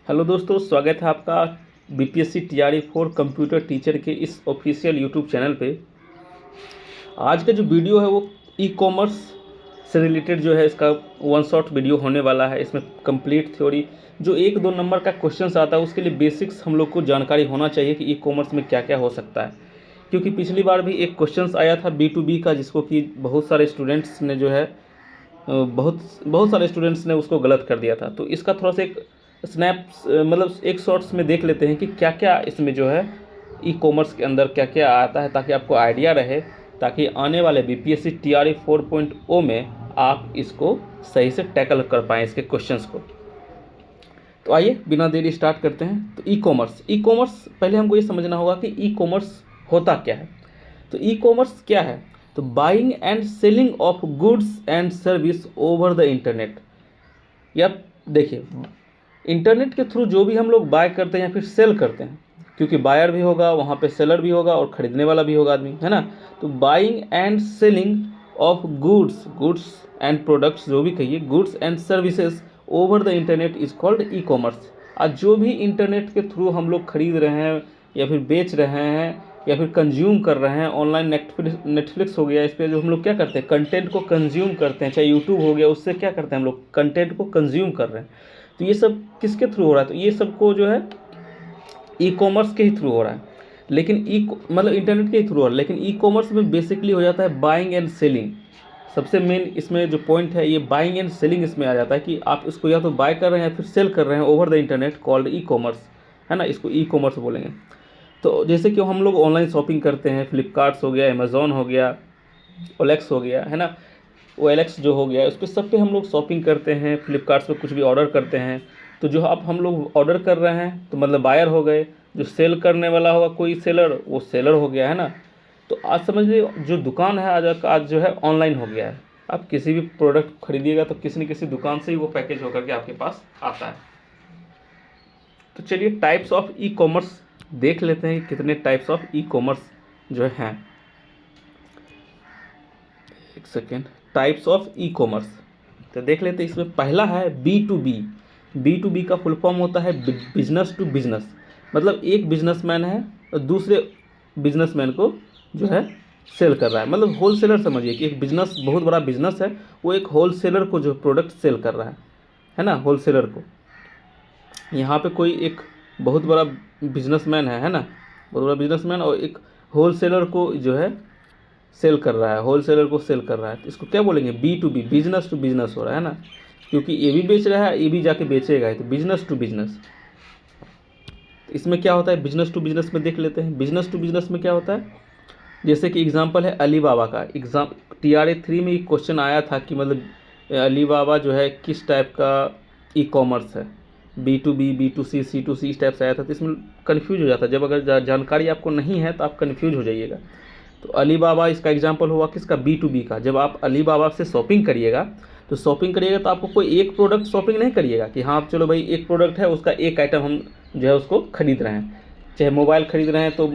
Hello दोस्तों, स्वागत है आपका बीपीएससी टीआरई 4 कंप्यूटर टीचर के इस ऑफिशियल यूट्यूब चैनल पे। आज का जो वीडियो है वो ई कॉमर्स से रिलेटेड जो है, इसका वन शॉट वीडियो होने वाला है। इसमें कंप्लीट थ्योरी जो 1-2 नंबर का क्वेश्चन आता है उसके लिए बेसिक्स हम लोग को जानकारी होना चाहिए कि ई कॉमर्स में क्या क्या हो सकता है। क्योंकि पिछली बार भी एक क्वेश्चन आया था B2B का, जिसको कि बहुत सारे स्टूडेंट्स ने जो है बहुत सारे स्टूडेंट्स ने उसको गलत कर दिया था। तो इसका थोड़ा सा एक मतलब एक शॉर्ट्स में देख लेते हैं कि क्या क्या इसमें जो है ई कॉमर्स के अंदर क्या क्या आता है, ताकि आपको आइडिया रहे, ताकि आने वाले बीपीएससी टीआरई 4.0 में आप इसको सही से टैकल कर पाएँ इसके क्वेश्चंस को। तो आइए बिना देरी स्टार्ट करते हैं। तो ई कॉमर्स पहले हमको ये समझना होगा कि ई कॉमर्स होता क्या है। तो ई कॉमर्स क्या है? तो buying and selling of goods and service over the internet. या देखिए, इंटरनेट के थ्रू जो भी हम लोग बाय करते हैं या फिर सेल करते हैं, क्योंकि बायर भी होगा वहाँ पे, सेलर भी होगा और ख़रीदने वाला भी होगा आदमी, है ना। तो buying and selling of goods and products, जो भी कहिए, goods and services over the internet is called e commerce. आज जो भी इंटरनेट के थ्रू हम लोग खरीद रहे हैं या फिर बेच रहे हैं या फिर कंज्यूम कर रहे हैं, ऑनलाइन नेटफ्लिक्स हो गया, इस पर जो हम लोग क्या करते हैं, कंटेंट को कंज्यूम करते हैं, चाहे यूट्यूब हो गया, उससे क्या करते हैं हम लोग, कंटेंट को कंज्यूम कर रहे हैं। तो ये सब किसके थ्रू हो रहा है? तो ये सबको जो है ई कॉमर्स के ही थ्रू हो रहा है, लेकिन मतलब इंटरनेट के ही थ्रू हो रहा है। लेकिन ई कॉमर्स में बेसिकली हो जाता है बाइंग एंड सेलिंग। सबसे मेन इसमें जो पॉइंट है, ये बाइंग एंड सेलिंग इसमें आ जाता है कि आप इसको या तो बाय कर रहे हैं या फिर सेल कर रहे हैं over the internet, called e commerce, है ना। इसको ई कॉमर्स बोलेंगे। तो जैसे कि हम लोग ऑनलाइन शॉपिंग करते हैं, फ्लिपकार्ट्स हो गया, अमेज़ॉन हो गया, ओलेक्स हो गया, है ना, OLX जो हो गया, उस पर सब पे हम लोग शॉपिंग करते हैं, फ्लिपकार्ट्स पे कुछ भी ऑर्डर करते हैं। तो जो अब हम लोग ऑर्डर कर रहे हैं तो मतलब बायर हो गए, जो सेल करने वाला होगा कोई सेलर, वो सेलर हो गया, है ना। तो आज समझ लीजिए जो दुकान है आज जो है ऑनलाइन हो गया है। आप किसी भी प्रोडक्ट खरीदिएगा तो किसी न किसी दुकान से ही वो पैकेज होकर के आपके पास आता है। तो चलिए टाइप्स ऑफ ई कॉमर्स देख लेते हैं, कितने टाइप्स ऑफ ई कॉमर्स जो हैं। एक second, types of e commerce तो देख लेते हैं। इसमें पहला है B2B का फुल फॉर्म होता है बिजनेस टू बिजनेस। मतलब एक बिजनेसमैन है और दूसरे बिजनेसमैन को जो है सेल कर रहा है, मतलब होलसेलर समझिए कि एक बिजनेस, बहुत बड़ा बिजनेस है, वो एक होलसेलर को जो प्रोडक्ट सेल कर रहा है ना, होलसेलर को। यहाँ पे कोई एक बहुत बड़ा बिजनेसमैन है ना, बहुत बड़ा बिजनेसमैन, और एक होलसेलर को जो है सेल कर रहा है, होलसेलर को सेल कर रहा है। तो इसको क्या बोलेंगे? B2B, बिजनेस टू बिजनेस हो रहा है ना, क्योंकि ये भी बेच रहा है, ये भी जाके बेचेगा, तो बिजनेस टू बिजनेस। इसमें क्या होता है बिजनेस टू बिजनेस में? देख लेते हैं बिजनेस टू बिजनेस में क्या होता है। जैसे कि एग्जांपल है अलीबाबा का। TRA 3 में एक क्वेश्चन आया था कि मतलब अलीबाबा जो है किस टाइप का ई कॉमर्स है, B2B, B2C, C2C इस टाइप से आया था। तो इसमें कन्फ्यूज हो जाता है, जब अगर जानकारी आपको नहीं है तो आप कन्फ्यूज हो जाइएगा। तो अलीबाबा इसका एग्जांपल हुआ किसका? B2B का। जब आप अलीबाबा से शॉपिंग करिएगा तो आपको कोई एक प्रोडक्ट शॉपिंग नहीं करिएगा कि हाँ चलो भाई एक प्रोडक्ट है, उसका एक आइटम हम जो है उसको खरीद रहे हैं। चाहे मोबाइल खरीद रहे हैं, तो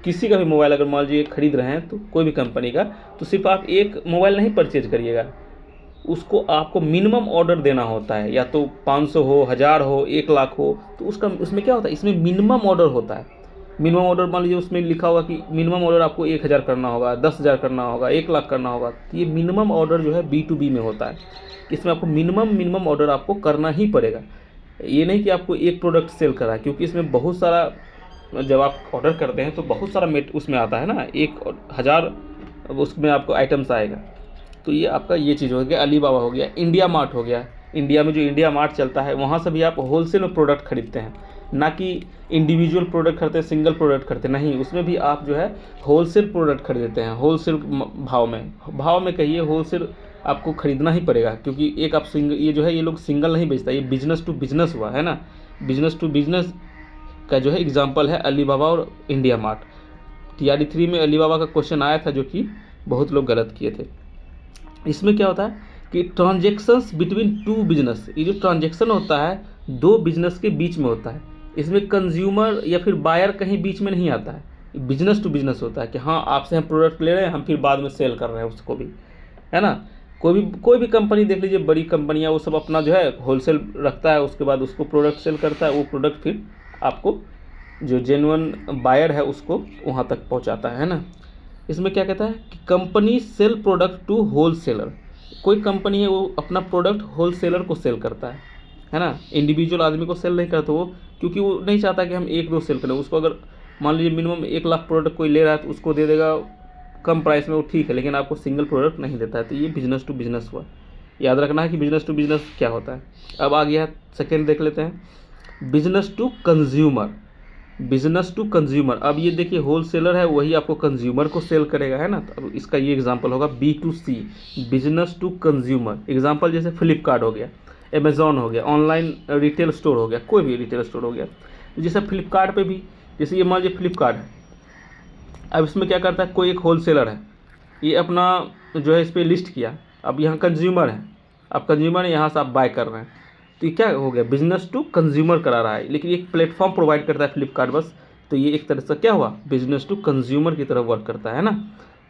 किसी का भी मोबाइल अगर मान लीजिए खरीद रहे हैं, तो कोई भी कंपनी का, तो सिर्फ आप एक मोबाइल नहीं परचेज करिएगा, उसको आपको मिनिमम ऑर्डर देना होता है, या तो 500 हो, 1000 हो, 1 लाख हो। तो उसमें क्या होता है, इसमें मिनिमम ऑर्डर होता है। मिनिमम ऑर्डर मान लीजिए उसमें लिखा होगा कि मिनिमम ऑर्डर आपको 1000 करना होगा, 10,000 करना होगा, 1 लाख करना होगा। तो ये मिनिमम ऑर्डर जो है B2B में होता है। इसमें आपको मिनिमम ऑर्डर आपको करना ही पड़ेगा। ये नहीं कि आपको एक प्रोडक्ट सेल करा है, क्योंकि इसमें बहुत सारा, जब आप ऑर्डर करते हैं तो बहुत सारा उसमें आता है ना, 1000 उसमें आपको आइटम्स आएगा। तो ये आपका ये चीज़ हो गया। अलीबाबा हो गया। इंडिया मार्ट हो गया। इंडिया में जो इंडिया मार्ट चलता है, वहाँ से भी आप होलसेल में प्रोडक्ट खरीदते हैं, ना कि इंडिविजुअल प्रोडक्ट खरीदते हैं, सिंगल प्रोडक्ट खरीदते नहीं। उसमें भी आप जो है होलसेल प्रोडक्ट खरीदते हैं, होलसेल भाव में कहिए, होलसेल आपको खरीदना ही पड़ेगा, क्योंकि एक आप ये जो है ये लोग सिंगल नहीं बेचता, ये बिजनेस टू बिजनेस हुआ, है ना। बिजनेस टू बिजनेस का जो है एग्जाम्पल है अलीबाबा और इंडिया मार्ट। TRA 3 में अलीबाबा का क्वेश्चन आया था, जो कि बहुत लोग गलत किए थे। इसमें क्या होता है कि ट्रांजेक्शन्स बिटवीन टू बिजनेस, ये जो ट्रांजेक्शन होता है दो बिजनेस के बीच में होता है। इसमें कंज्यूमर या फिर बायर कहीं बीच में नहीं आता है, बिजनेस टू बिजनेस होता है कि हाँ आपसे हम प्रोडक्ट ले रहे हैं, हम फिर बाद में सेल कर रहे हैं उसको भी, है ना। कोई भी कंपनी देख लीजिए, बड़ी कंपनियां, वो सब अपना जो है होलसेल रखता है, उसके बाद उसको प्रोडक्ट सेल करता है, वो प्रोडक्ट फिर आपको जो जेन्युइन बायर है उसको वहाँ तक पहुँचाता है ना। इसमें क्या कहता है कि company sell product to wholesaler. कोई कंपनी है वो अपना प्रोडक्ट होलसेलर को सेल करता है ना, इंडिविजुअल आदमी को सेल नहीं करता वो, क्योंकि वो नहीं चाहता कि हम एक दो सेल करें। उसको अगर मान लीजिए मिनिमम 1 लाख प्रोडक्ट कोई ले रहा है तो उसको दे देगा कम प्राइस में, वो ठीक है, लेकिन आपको सिंगल प्रोडक्ट नहीं देता है। तो ये बिजनेस टू बिजनेस हुआ। याद रखना है कि बिजनेस टू बिजनेस क्या होता है। अब आ गया सेकेंड, देख लेते हैं business to consumer. Business to consumer, अब ये देखिए होलसेलर है वही आपको कंज्यूमर को सेल करेगा, है ना। तो अब इसका ये एग्जांपल होगा B2C, business to consumer. Example जैसे फ्लिपकार्ट हो गया, अमेजॉन हो गया, ऑनलाइन रिटेल स्टोर हो गया, कोई भी रिटेल स्टोर हो गया। जैसे फ्लिपकार्ट पे भी, जैसे ये मान लीजिए फ्लिपकार्ट है, अब इसमें क्या करता है, कोई एक होलसेलर है, ये अपना जो है इस पर लिस्ट किया, अब यहाँ कंज्यूमर है, अब कंज्यूमर है, यहाँ से आप बाय कर रहे हैं, तो ये क्या हो गया, बिजनेस टू कंज्यूमर करा रहा है। लेकिन एक प्लेटफॉर्म प्रोवाइड करता है फ्लिपकार्ट बस, तो ये एक तरह से क्या हुआ, बिजनेस टू कंज्यूमर की तरफ वर्क करता है ना।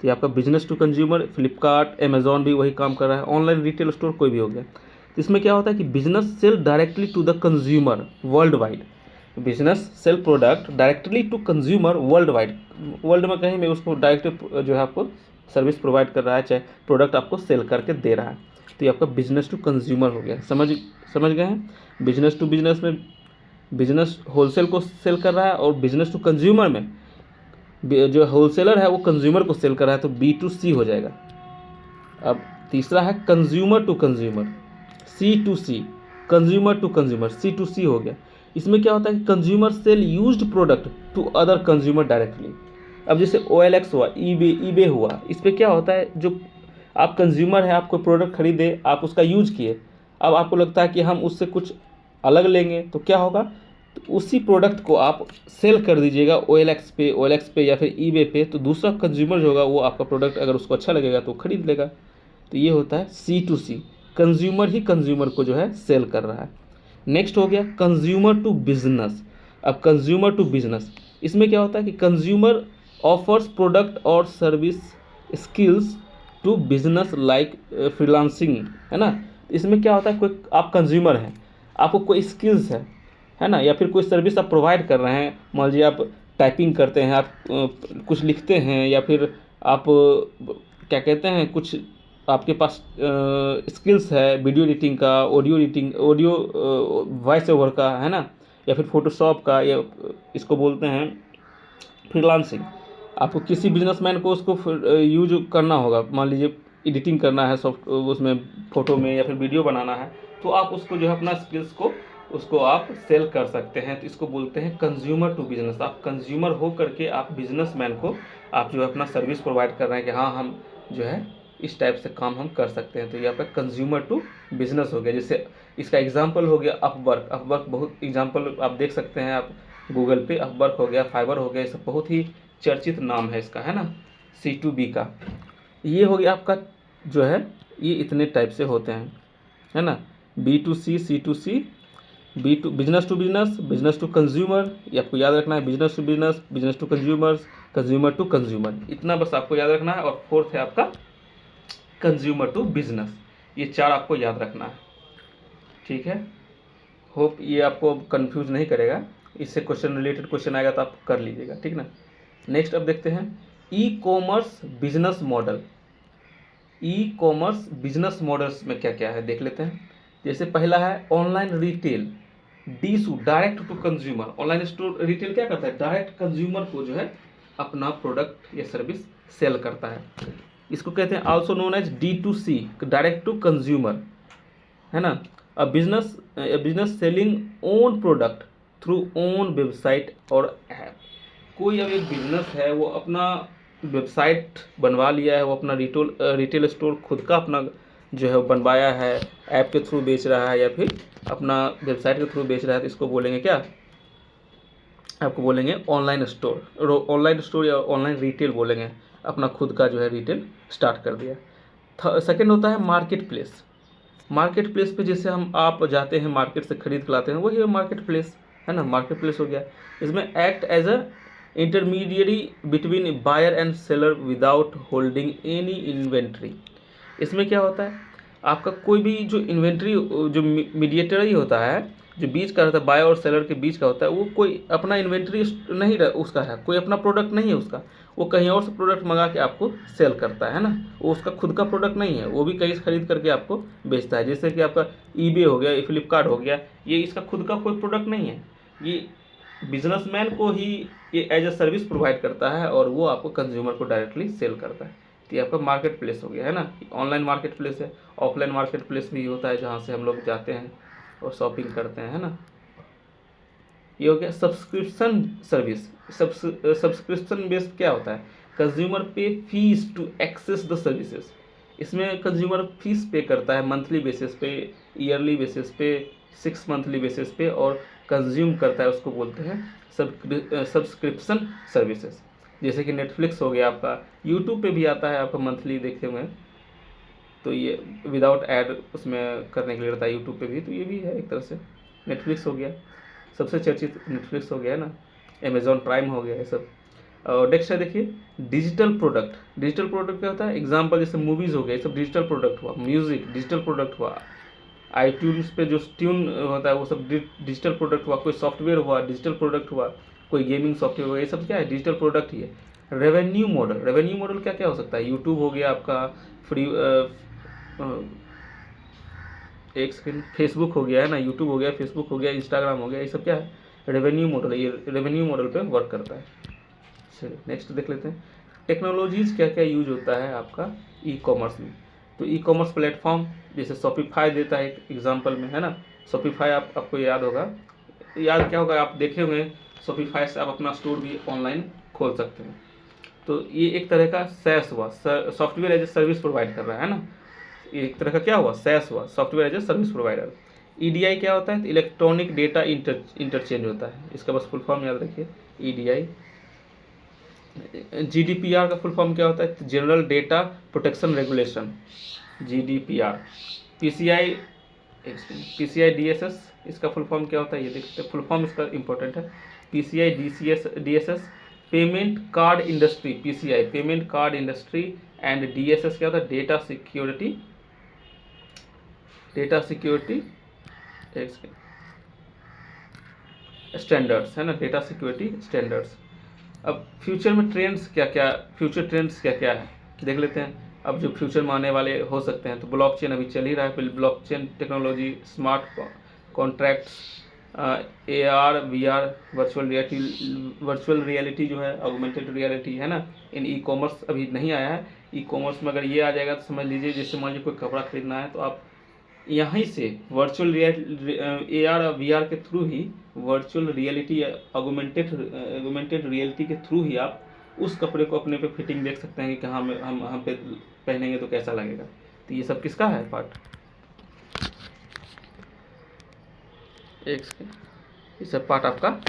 तो ये आपका business to consumer, Flipkart, Amazon भी वही काम कर रहा है, ऑनलाइन रिटेल स्टोर कोई भी हो गया। तो इसमें क्या होता है कि business sell directly to the consumer world wide. Business sell product directly to consumer world wide, world में कहीं में उसको डायरेक्ट जो है आपको सर्विस प्रोवाइड कर रहा है, चाहे प्रोडक्ट आपको सेल करके दे रहा है। तो ये आपका बिजनेस टू कंज्यूमर हो गया। समझ गए हैं। बिजनेस टू बिजनेस में बिजनेस होलसेल को सेल कर रहा है, और बिजनेस टू कंज्यूमर में जो होलसेलर है वो कंज्यूमर को सेल कर रहा है, तो B2C हो जाएगा। अब तीसरा है consumer to consumer, C2C, consumer to consumer, C2C हो गया। इसमें क्या होता है कि consumer sell used product to other consumer directly. अब जैसे OLX हुआ, ईबे हुआ, इस पर क्या होता है, जो आप कंज्यूमर है, आप कोई प्रोडक्ट खरीदे, आप उसका यूज किए, अब आपको लगता है कि हम उससे कुछ अलग लेंगे, तो क्या होगा, तो उसी प्रोडक्ट को आप सेल कर दीजिएगा OLX पे या फिर ईबे पे, तो दूसरा कंज्यूमर जो होगा वो आपका प्रोडक्ट अगर उसको अच्छा लगेगा तो खरीद लेगा। तो ये होता है C2C, कंज्यूमर ही कंज्यूमर को जो है सेल कर रहा है। नेक्स्ट हो गया कंज्यूमर टू बिजनेस। अब कंज्यूमर टू बिजनेस, इसमें क्या होता है कि कंज्यूमर ऑफर्स प्रोडक्ट और service skills to business like freelancing, है ना। इसमें क्या होता है, कोई आप कंज्यूमर हैं, आपको कोई स्किल्स है ना, या फिर कोई सर्विस आप प्रोवाइड कर रहे हैं। मान लीजिए आप टाइपिंग करते हैं, आप कुछ लिखते हैं, या फिर आप क्या कहते हैं, कुछ आपके पास स्किल्स है वीडियो एडिटिंग का, audio editing, audio voice over का, है ना, या फिर फोटोशॉप का, या इसको बोलते हैं फ्रीलांसिंग। आपको किसी बिजनेसमैन को उसको यूज करना होगा, मान लीजिए एडिटिंग करना है सॉफ्ट, उसमें फ़ोटो में या फिर वीडियो बनाना है, तो आप उसको जो है अपना स्किल्स को उसको आप सेल कर सकते हैं। तो इसको बोलते हैं कंज्यूमर टू बिजनेस। आप कंज्यूमर हो करके आप बिजनेसमैन को आप जो है अपना सर्विस प्रोवाइड कर रहे हैं कि हाँ हम जो है इस टाइप से काम हम कर सकते हैं। तो ये आपका कंज्यूमर टू बिजनेस हो गया। जैसे इसका एग्जांपल हो गया अपवर्क। अपवर्क बहुत एग्जांपल आप देख सकते हैं आप गूगल पे, अपवर्क हो गया, फाइवर हो गया, ये सब बहुत ही चर्चित नाम है इसका, है ना, C2B का। ये हो गया आपका जो है, ये इतने टाइप से होते हैं, है ना, B2C, C2C, business to business, business to consumer, ये आपको याद रखना है, business to business, business to consumers, consumer to consumer, इतना बस आपको याद रखना है। और फोर्थ है आपका कंज्यूमर टू बिजनेस। ये 4 आपको याद रखना है, ठीक है। होप ये आपको कंफ्यूज नहीं करेगा, इससे क्वेश्चन रिलेटेड क्वेश्चन आएगा तो आप कर लीजिएगा, ठीक ना। नेक्स्ट अब देखते हैं e-commerce business model. E-commerce business models में क्या क्या है देख लेते हैं। जैसे पहला है online retail, DSU, direct to consumer. Online store retail क्या करता है, डायरेक्ट कंज्यूमर को जो है अपना प्रोडक्ट या सर्विस सेल करता है। इसको कहते हैं also known as D2C, direct to consumer, है ना। Business selling own product through own website और ऐप। कोई अब एक बिजनेस है वो अपना वेबसाइट बनवा लिया है, वो अपना रिटेल स्टोर खुद का अपना जो है बनवाया है, ऐप के थ्रू बेच रहा है या फिर अपना वेबसाइट के थ्रू बेच रहा है, तो इसको बोलेंगे क्या, आपको बोलेंगे ऑनलाइन स्टोर या ऑनलाइन रिटेल बोलेंगे। अपना खुद का जो है रिटेल स्टार्ट कर दिया। सेकेंड होता है मार्केट प्लेस। मार्केट प्लेस पे जैसे आप जाते हैं मार्केट से खरीद के लाते हैं, वही मार्केट प्लेस, है ना, मार्केट प्लेस हो गया। इसमें act as a intermediary between buyer and seller without holding any inventory. इसमें क्या होता है, आपका कोई भी जो इन्वेंट्री जो मीडिएटर ही होता है, जो बीच का रहता है, बायर और सेलर के बीच का होता है, वो कोई अपना इन्वेंट्री नहीं उसका है, कोई अपना प्रोडक्ट नहीं है उसका, वो कहीं और से प्रोडक्ट मंगा के आपको सेल करता है ना, वो उसका खुद का प्रोडक्ट नहीं है, वो भी कहीं से खरीद करके आपको बेचता है। जैसे कि आपका ईबे हो गया, फ्लिपकार्ट हो गया, ये इसका खुद का कोई प्रोडक्ट नहीं है, ये बिजनेसमैन को ही ये एज ए सर्विस प्रोवाइड करता है और वो आपको कंज्यूमर को डायरेक्टली सेल करता है। तो ये आपका मार्केट प्लेस हो गया है ना, ऑनलाइन मार्केट प्लेस है। ऑफलाइन मार्केट प्लेस भी होता है जहाँ से हम लोग जाते हैं और शॉपिंग करते हैं, है ना। ये हो गया सब्सक्रिप्शन सर्विस। सब्सक्रिप्शन बेस्ड क्या होता है, consumer pay fees to access the services. इसमें कंज्यूमर फीस पे करता है मंथली बेसिस पे, ईयरली बेसिस पे, 6 मंथली बेसिस पे, और कंज्यूम करता है, उसको बोलते हैं सब्सक्रिप्शन सर्विसेज। जैसे कि नेटफ्लिक्स हो गया आपका, यूट्यूब पे भी आता है आपका मंथली देखते हुए, तो ये विदाउट ऐड उसमें करने के लिए रहता है यूट्यूब पे भी, तो ये भी है एक तरह से। नेटफ्लिक्स हो गया, सबसे चर्चित नेटफ्लिक्स हो गया है ना, अमेजॉन प्राइम हो गया, ये सब। और नेक्स्ट है देखिए डिजिटल प्रोडक्ट। डिजिटल प्रोडक्ट क्या होता है, एग्जांपल जैसे मूवीज़ हो गया, ये सब डिजिटल प्रोडक्ट हुआ। म्यूज़िक डिजिटल प्रोडक्ट हुआ। आईट्यून्स पे जो ट्यून होता है वो सब डिजिटल प्रोडक्ट हुआ। कोई सॉफ्टवेयर हुआ डिजिटल प्रोडक्ट हुआ, कोई गेमिंग सॉफ्टवेयर हुआ, ये सब क्या है, डिजिटल प्रोडक्ट ही है। रेवेन्यू मॉडल, रेवेन्यू मॉडल क्या क्या हो सकता है, यूट्यूब हो गया आपका, फ्री एक सेकेंड, फेसबुक हो गया है ना, यूट्यूब हो गया, फेसबुक हो गया, इंस्टाग्राम हो गया, ये सब क्या है, रेवेन्यू मॉडल है। ये रेवेन्यू मॉडल पे वर्क करता है। चलिए नेक्स्ट देख लेते हैं, टेक्नोलॉजीज़ क्या क्या यूज होता है आपका ई कॉमर्स में। तो ई कॉमर्स प्लेटफॉर्म जैसे शॉपिफाई देता है एक एग्जांपल में, है ना। शॉपिफाई आपको याद होगा, याद क्या होगा, आप देखे हुए हैं, शॉपिफाई से आप अपना स्टोर भी ऑनलाइन खोल सकते हैं। तो ये एक तरह का सैस हुआ, software as a service provide कर रहा है ना, एक तरह का क्या हुआ, सैस हुआ, software as a service provider. EDI क्या होता है, तो इलेक्ट्रॉनिक डेटा इंटरचेंज होता है, इसका बस फुल फॉर्म याद रखिए, ईडीआई। जीडीपीआर का फुल फॉर्म क्या होता है, general data protection regulation, GDPR. PCI, PCI DSS, इसका फुल फॉर्म क्या होता है, ये देखते हैं, फुल फॉर्म इसका इंपॉर्टेंट है। PCI DSS, payment card industry, PCI payment card industry, and DSS क्या होता है, डेटा सिक्योरिटी, स्टैंडर्ड्स, है ना, डेटा सिक्योरिटी स्टैंडर्ड्स। अब फ्यूचर में ट्रेंड्स क्या क्या, फ्यूचर ट्रेंड्स क्या क्या है देख लेते हैं। अब जो फ्यूचर में आने वाले हो सकते हैं, तो ब्लॉकचेन अभी चल ही रहा है, blockchain technology, smart contracts, AR VR, virtual reality जो है, ऑगमेंटेड रियलिटी, है ना। इन ई कॉमर्स अभी नहीं आया है। ई कॉमर्स में अगर ये आ जाएगा तो समझ लीजिए, जैसे मान लीजिए कोई कपड़ा खरीदना है, तो आप यहीं से वर्चुअल AR और VR के थ्रू ही, वर्चुअल रियलिटी, ऑगमेंटेड रियलिटी के थ्रू ही आप उस कपड़े को अपने पे फिटिंग देख सकते हैं कि हाँ हम पे पहनेंगे तो कैसा लगेगा। तो ये सब किसका है पार्ट, एक सेकेंड, ये सब पार्ट आपका,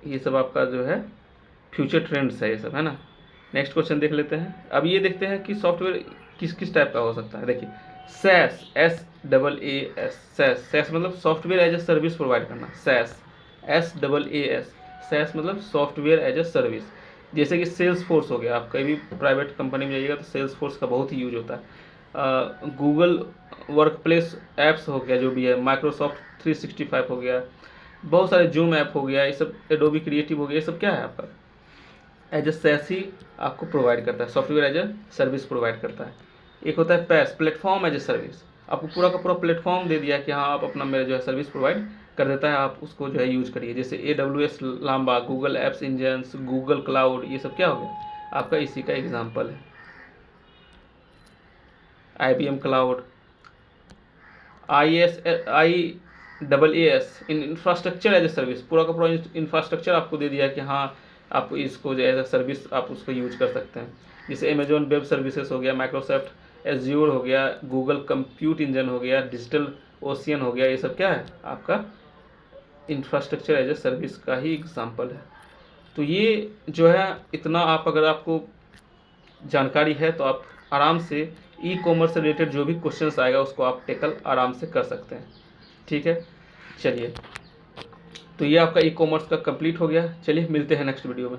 ये सब आपका जो है फ्यूचर ट्रेंड्स है, ये सब, है ना। नेक्स्ट क्वेश्चन देख लेते हैं। अब ये देखते हैं कि सॉफ्टवेयर किस किस टाइप का हो सकता है। देखिए SaaS, SaaS, SaaS मतलब software as a service provide करना, SaaS, SaaS मतलब सॉफ्टवेयर एज ए सर्विस। जैसे कि सेल्स फोर्स हो गया, आप कहीं भी प्राइवेट कंपनी में जाइएगा तो सेल्स फोर्स का बहुत ही यूज होता है। गूगल वर्क प्लेस ऐप्स हो गया जो भी है, माइक्रोसॉफ्ट 365 हो गया, बहुत सारे जूम ऐप हो गया, ये सब एडोबी क्रिएटिव हो गया, ये सब क्या है आपका एज ए SaaS ही आपको प्रोवाइड करता है, software as a service provide करता है। एक होता है PaaS, platform as a service, आपको पूरा का पूरा प्लेटफॉर्म दे दिया कि हाँ आप अपना मेरा जो है सर्विस प्रोवाइड कर देता है, आप उसको जो है यूज करिए। जैसे AWS Lambda, Google apps engines, Google cloud, ये सब क्या हो गया आपका, इसी का एग्जाम्पल है। IBM cloud, IaaS, infrastructure as a service, पूरा का पूरा इंफ्रास्ट्रक्चर आपको दे दिया कि हाँ आप इसको जो एज ए सर्विस आप उसको यूज कर सकते हैं। जैसे अमेजॉन वेब सर्विसेज हो गया, माइक्रोसॉफ्ट एज्योर हो गया, गूगल कंप्यूट इंजन हो गया, डिजिटल ओशियन हो गया, ये सब क्या है आपका इंफ्रास्ट्रक्चर एज ए सर्विस का ही एग्जाम्पल है। तो ये जो है इतना आप, अगर आपको जानकारी है तो आप आराम से ई कॉमर्स से रिलेटेड जो भी क्वेश्चंस आएगा उसको आप टेकल आराम से कर सकते हैं, ठीक है। चलिए, तो ये आपका ई कॉमर्स का कंप्लीट हो गया। चलिए मिलते हैं नेक्स्ट वीडियो में।